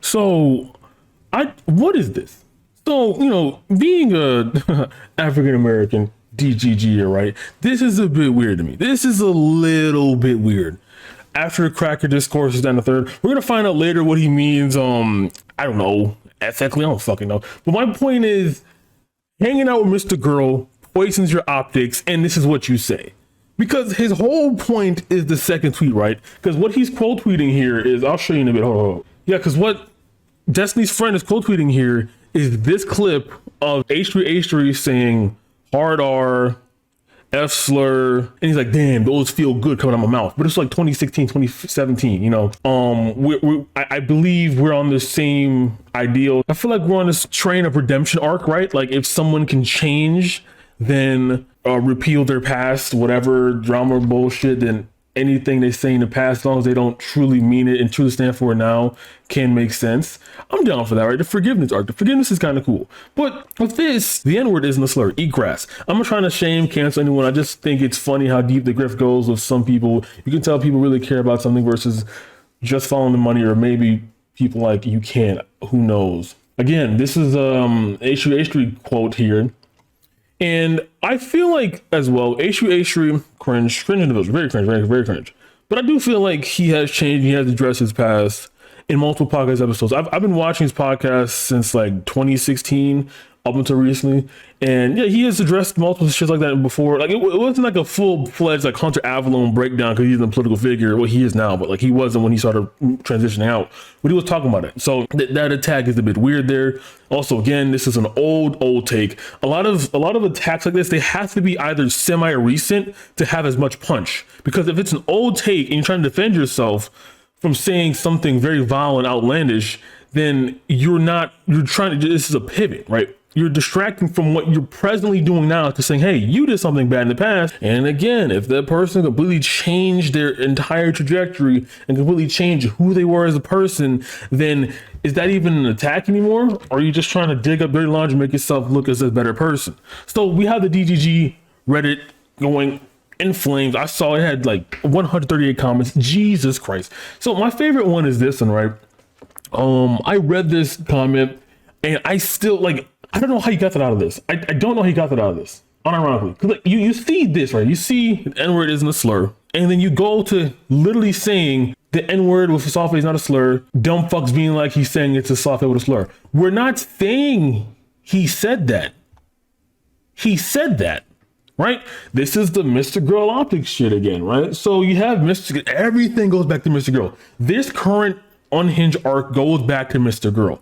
So, what is this? So, being a African American DGG, right? This is a bit weird to me. This is a little bit weird. After Cracker discourses down the third, we're gonna find out later what he means. I don't know, ethically, I don't fucking know. But my point is, hanging out with Mr. Girl poisons your optics, and this is what you say. Because his whole point is the second tweet, right? Because what he's quote tweeting here is, I'll show you in a bit. Hold on. Yeah, because what Destiny's friend is quote tweeting here is this clip of H3H3 saying hard R, F slur, and he's like, damn, those feel good coming out of my mouth. But it's like 2016, 2017, I believe we're on the same ideal. I feel like we're on this train of redemption arc, right? Like if someone can change, then repeal their past, whatever drama bullshit, then anything they say in the past, as long as they don't truly mean it and truly stand for it now, can make sense. I'm down for that, right? The forgiveness arc. The forgiveness is kind of cool. But with this, the N-word isn't a slur. Eat grass. I'm not trying to shame, cancel anyone. I just think it's funny how deep the grift goes with some people. You can tell people really care about something versus just following the money, or maybe people like, you can't. Who knows? Again, this is H3 quote here. And I feel like, as well, H3 cringe individual, very cringe, very cringe. But I do feel like he has changed, he has addressed his past in multiple podcast episodes. I've been watching his podcast since like 2016 up until recently. And yeah, he has addressed multiple shit like that before. Like it wasn't like a full-fledged like Hunter Avalon breakdown because he's a political figure, well he is now, but like he wasn't when he started transitioning out. But he was talking about it. So that attack is a bit weird there. Also, again, this is an old take. A lot of attacks like this, they have to be either semi-recent to have as much punch. Because if it's an old take and you're trying to defend yourself from saying something very vile and outlandish, then this is a pivot, right? You're distracting from what you're presently doing now to saying, hey, you did something bad in the past. And again, if that person completely changed their entire trajectory and completely changed who they were as a person, then is that even an attack anymore? Or are you just trying to dig up dirty laundry and make yourself look as a better person? So we have the DGG Reddit going in flames. I saw it had like 138 comments. Jesus Christ. So my favorite one is this one, right? I read this comment and I still I don't know how you got that out of this. I don't know how you got that out of this. Unironically. Because like, you see this, right? You see the N-word isn't a slur. And then you go to literally saying the N-word with a soft A is not a slur. Dumb fucks being like he's saying it's a soft A with a slur. We're not saying he said that. He said that. Right? This is the Mr. Girl optics shit again, right? So you have everything goes back to Mr. Girl. This current unhinged arc goes back to Mr. Girl.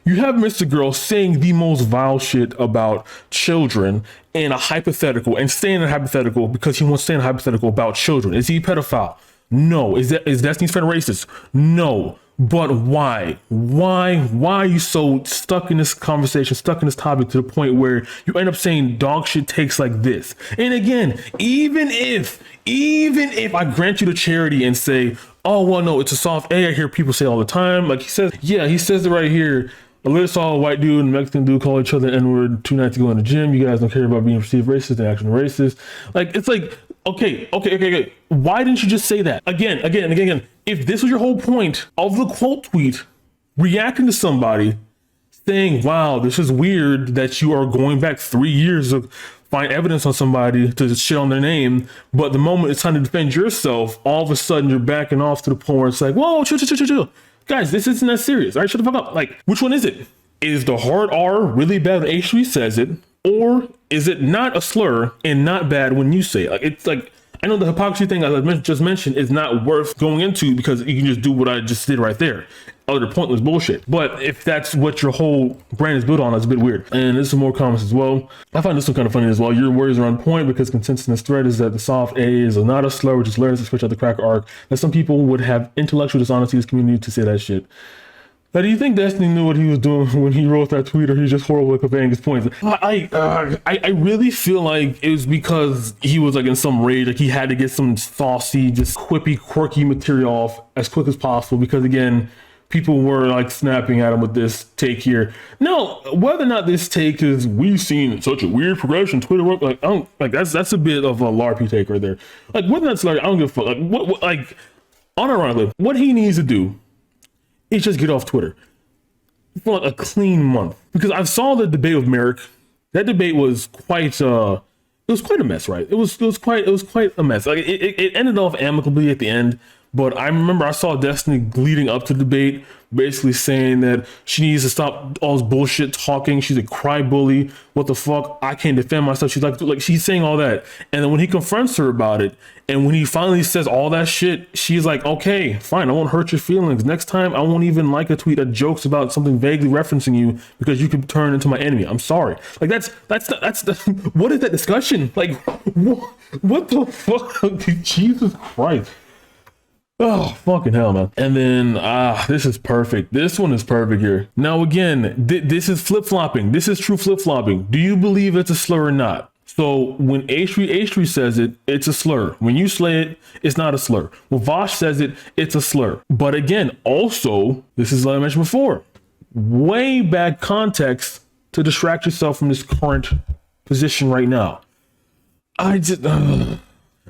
You have Mr. Girl saying the most vile shit about children in a hypothetical and saying a hypothetical because he wants to say a hypothetical about children. Is he a pedophile? No. Is Destiny's friend racist? No. But why? Why are you so stuck in this conversation, stuck in this topic to the point where you end up saying dog shit takes like this? And again, even if I grant you the charity and say, oh, well, no, it's a soft A, I hear people say all the time. Like he says it right here. A little saw a white dude and a Mexican dude call each other N-word 2 nights ago in the gym. You guys don't care about being perceived racist and actually racist. Like, it's like, okay. Why didn't you just say that? Again. If this was your whole point of the quote tweet, reacting to somebody saying, wow, this is weird that you are going back 3 years to find evidence on somebody to shit on their name, but the moment it's time to defend yourself, all of a sudden you're backing off to the point where it's like, whoa, chill. Guys, this isn't that serious. All right, shut the fuck up. Like, which one is it? Is the hard R really bad when H3 says it? Or is it not a slur and not bad when you say it? Like, it's like, I know the hypocrisy thing I just mentioned is not worth going into because you can just do what I just did right there. Other pointless bullshit. But if that's what your whole brand is built on, that's a bit weird. And there's some more comments as well. I find this one kind of funny as well. Your words are on point because consensus in this thread is that the soft A is not a slur, which is learns to switch out the crack arc. That some people would have intellectual dishonesty in this community to say that shit. Now, do you think Destiny knew what he was doing when he wrote that tweet, or he's just horrible at conveying his points? I really feel like it was because he was like in some rage, like he had to get some saucy, just quippy, quirky material off as quick as possible. Because again, people were like snapping at him with this take here. Now, whether or not this take is we've seen such a weird progression, Twitter work, like I don't like that's a bit of a LARPy take right there. Like whether that's like I don't give a fuck. Like what unironically, what he needs to do is just get off Twitter. for like a clean month, because I saw the debate with Merrick. That debate was quite it was quite a mess, right? It was quite a mess. Like it ended off amicably at the end, but I remember I saw Destiny leading up to the debate, basically saying that she needs to stop all this bullshit talking. She's a cry bully. What the fuck? I can't defend myself. She's like she's saying all that, and then when he confronts her about it, and when he finally says all that shit, she's like, okay, fine, I won't hurt your feelings. Next time, I won't even like a tweet that jokes about something vaguely referencing you because you could turn into my enemy. I'm sorry. Like that's the what is that discussion? Like what the fuck? Jesus Christ. Oh, fucking hell, man. And then, this is perfect. This one is perfect here. Now, again, this is flip-flopping. This is true flip-flopping. Do you believe it's a slur or not? So when H3 says it, it's a slur. When you slay it, it's not a slur. When Vosh says it, it's a slur. But again, also, this is like I mentioned before, way bad context to distract yourself from this current position right now.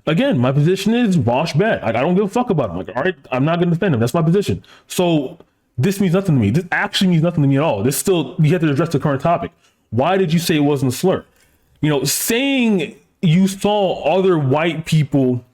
Again, my position is Vosh bad. Like, I don't give a fuck about him. Like, all right, I'm not going to defend him. That's my position. So this means nothing to me. This actually means nothing to me at all. This still, you have to address the current topic. Why did you say it wasn't a slur? You know, saying you saw other white people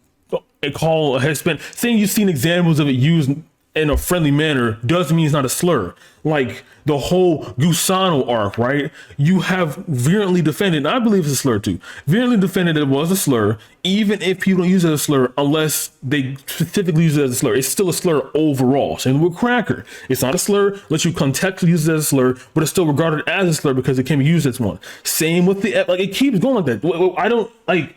call Hispanic, saying you've seen examples of it used in a friendly manner doesn't mean it's not a slur. Like the whole Gusano arc, right? You have virulently defended, and I believe it's a slur too, virulently defended that it was a slur, even if people don't use it as a slur, unless they specifically use it as a slur. It's still a slur overall. Same with cracker. It's not a slur unless you contextually use it as a slur, but it's still regarded as a slur because it can be used as one. Same with the, like, it keeps going like that. I don't, like,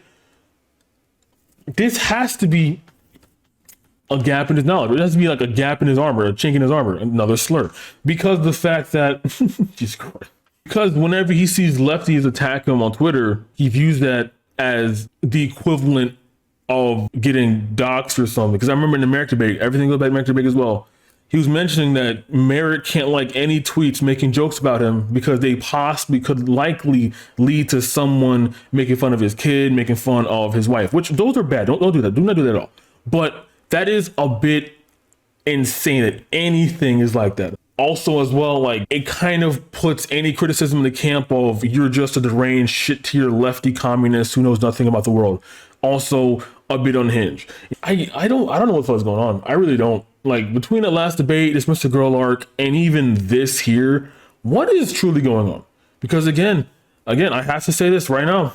this has to be a gap in his knowledge. It has to be like a gap in his armor, a chink in his armor, another slur. Because the fact that, Jesus Christ. Because whenever he sees lefties attack him on Twitter, he views that as the equivalent of getting doxxed or something. Because I remember in the Merrick debate, everything goes back to Merrick debate as well, he was mentioning that Merrick can't like any tweets making jokes about him because they possibly could likely lead to someone making fun of his kid, making fun of his wife, which those are bad. Don't do that. Do not do that at all. But that is a bit insane that anything is like that. Also, as well, like, it kind of puts any criticism in the camp of you're just a deranged shit-tier lefty communist who knows nothing about the world. Also, a bit unhinged. I don't know what the fuck is going on. I really don't. Like, between the last debate, this Mr. Girl arc, and even this here, what is truly going on? Because again, I have to say this right now.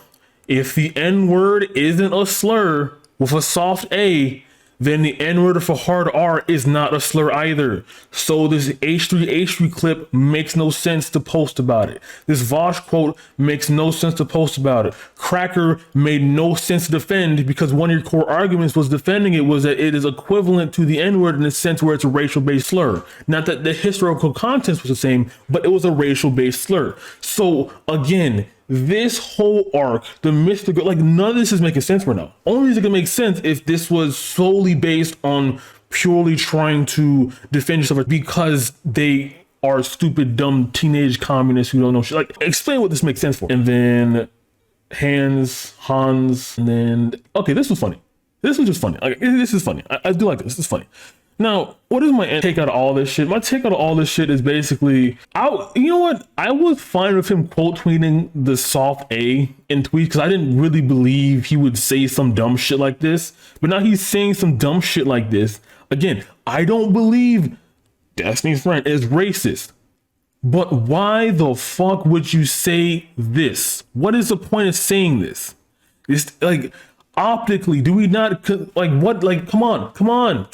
If the N-word isn't a slur with a soft A, then the N-word for hard R is not a slur either. So this H3 clip makes no sense to post about it. This Vosh quote makes no sense to post about it. Cracker made no sense to defend because one of your core arguments was defending it was that it is equivalent to the N-word in the sense where it's a racial-based slur. Not that the historical context was the same, but it was a racial-based slur. So again, this whole arc, the mystical, like, none of this is making sense right now. Only reason it can make sense if this was solely based on purely trying to defend yourself because they are stupid, dumb teenage communists who don't know shit. Like, explain what this makes sense for. And then Hans, and then, okay, this was funny. This was just funny. Like, this is funny. I do like this. This is funny. Now, what is my take out of all this shit? My take out of all this shit is basically, you know what? I was fine with him quote tweeting the soft A in tweets because I didn't really believe he would say some dumb shit like this. But now he's saying some dumb shit like this. Again, I don't believe Destiny's Friend is racist. But why the fuck would you say this? What is the point of saying this? It's like, optically, do we not, like, what, like, come on.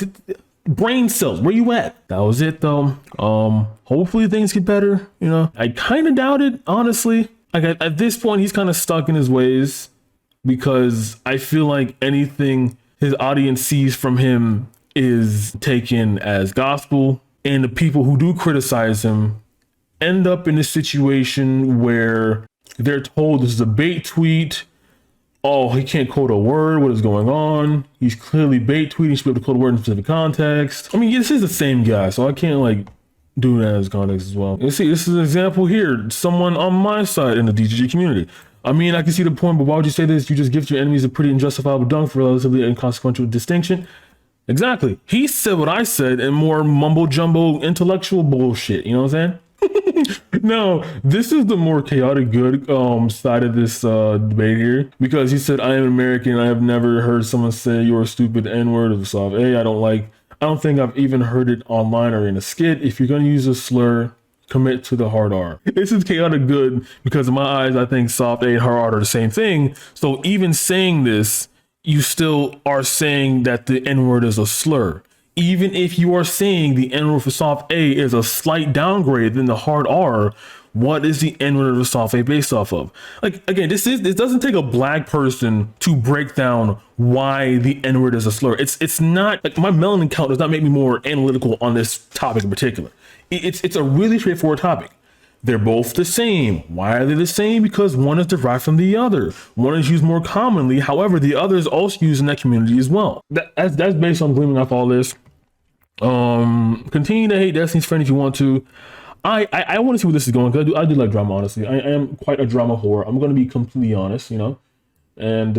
Brain cells, where you at? That was it though. Hopefully things get better, you know. I kind of doubt it, honestly. Like, at this point, he's kind of stuck in his ways because I feel like anything his audience sees from him is taken as gospel, and the people who do criticize him end up in a situation where they're told this is a bait tweet. Oh, he can't quote a word. What is going on? He's clearly bait tweeting. He should be able to quote a word in specific context. I mean, this is the same guy, so I can't, like, do that as context as well. You see, this is an example here. Someone on my side in the DGG community. I mean, I can see the point, but why would you say this? You just give your enemies a pretty unjustifiable dunk for relatively inconsequential distinction. Exactly. He said what I said in more mumbo jumbo intellectual bullshit. You know what I'm saying? No, this is the more chaotic good side of this debate here, because he said, I am American. I have never heard someone say you're a stupid N-word of soft A. I don't think I've even heard it online or in a skit. If you're gonna use a slur, commit to the hard R. This is chaotic good because in my eyes, I think soft A and hard R are the same thing. So even saying this, you still are saying that the N-word is a slur. Even if you are saying the N-word for soft A is a slight downgrade than the hard R, what is the N-word of the soft A based off of? Like, again, this doesn't take a black person to break down why the N-word is a slur. It's not like my melanin count does not make me more analytical on this topic in particular. It's a really straightforward topic. They're both the same. Why are they the same? Because one is derived from the other. One is used more commonly. However, the other is also used in that community as well. That's based on gleaming off all this. Continue to hate Destiny's Friend if you want to. I want to see where this is going, because I do like drama, honestly. I am quite a drama whore. I'm going to be completely honest, you know. And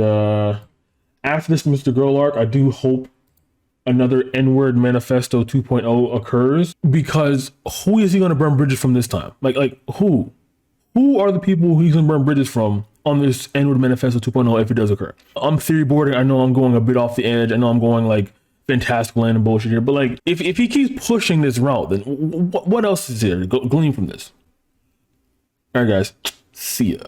after this Mr. Girl arc, I do hope another N-word manifesto 2.0 occurs, because who is he going to burn bridges from this time? Like who are the people he's going to burn bridges from on this N-word manifesto 2.0 if it does occur? I'm theory boarding. I know I'm going a bit off the edge. I know I'm going like fantastical land and bullshit here, but like if he keeps pushing this route, then what else is there to glean from this? All right, guys, see ya.